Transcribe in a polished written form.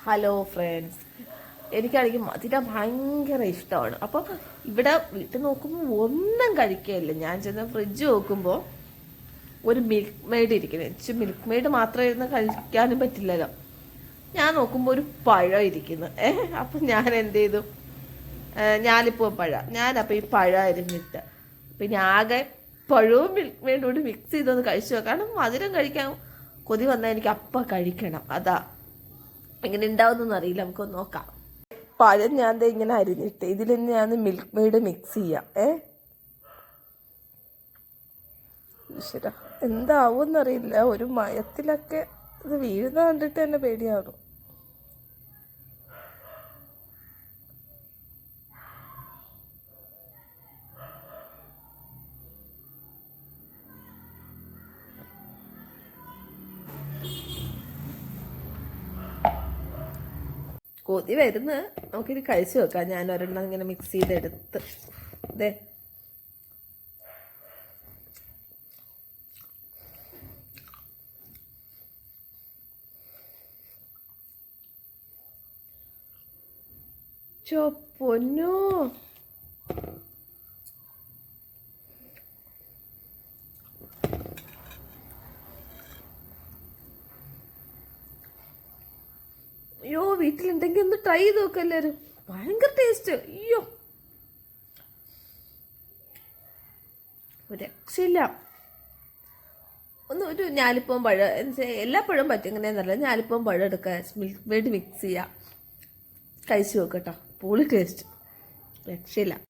Hello friends, എനിക്കാണെങ്കിൽ മധുരം ഭയങ്കര ഇഷ്ടമാണ്. അപ്പോൾ ഇവിടെ വീട്ടിൽ നോക്കുമ്പോൾ ഒന്നും കഴിക്കുകയില്ല. ഞാൻ ചെന്ന് ഫ്രിഡ്ജ് നോക്കുമ്പോൾ ഒരു മിൽക്ക് മെയ്ഡ് ഇരിക്കുന്നത്. മിൽക്ക് മെയ്ഡ് മാത്രം ഇരുന്ന് കഴിക്കാനും പറ്റില്ലല്ലോ. ഞാൻ നോക്കുമ്പോൾ ഒരു പഴം ഇരിക്കുന്നു. അപ്പം ഞാൻ എന്ത് ചെയ്തു, ഞാലിപ്പൂ പഴം. ഞാനപ്പോൾ ഈ പഴം അരിഞ്ഞിട്ട് പിന്നെ ആകെ പഴവും മിൽക്ക് മെയ്ഡും കൂടി മിക്സ് ചെയ്തൊന്ന് കഴിച്ചു നോക്കാം. കാരണം മധുരം കഴിക്കാൻ കൊതി വന്നാൽ എനിക്ക് അപ്പം കഴിക്കണം. അതാ എങ്ങനെ ഉണ്ടാവുന്നൊന്നും അറിയില്ല, നമുക്കൊന്ന് നോക്കാം. പഴം ഞാൻ ഇങ്ങനെ അരിഞ്ഞിട്ട് ഇതിൽ ഞാൻ മിൽക്ക് മെയ്ഡ് മിക്സ് ചെയ്യാം. ഈശ്വര, എന്താവുമെന്നറിയില്ല. ഒരു മയത്തിലൊക്കെ ഇത് വീഴുന്ന കണ്ടിട്ട് തന്നെ പേടിയാവും. കൊതി വരുന്ന്, നമുക്കിത് കഴിച്ചു വെക്കാം. ഞാൻ ഒരെണ്ണം ഇങ്ങനെ മിക്സ് ചെയ്തെടുത്ത് ഇതേ പൊന്നോ, അയ്യോ വീട്ടിലുണ്ടെങ്കിൽ ഒന്ന് ട്രൈ ചെയ്ത് നോക്കാം എല്ലാവരും. ഭയങ്കര ടേസ്റ്റ്. അയ്യോ രക്ഷയില്ല. ഒരു ഞാലിപ്പവും പഴം, എല്ലാ പഴവും പറ്റും. എങ്ങനെയാണെന്നല്ല, ഞാലിപ്പവും പഴം എടുക്കുക, മിൽക്ക് മെയ്ഡ് മിക്സ് ചെയ്യുക, കഴിച്ചു നോക്കട്ടോ. പൊളി ടേസ്റ്റ്, രക്ഷയില്ല.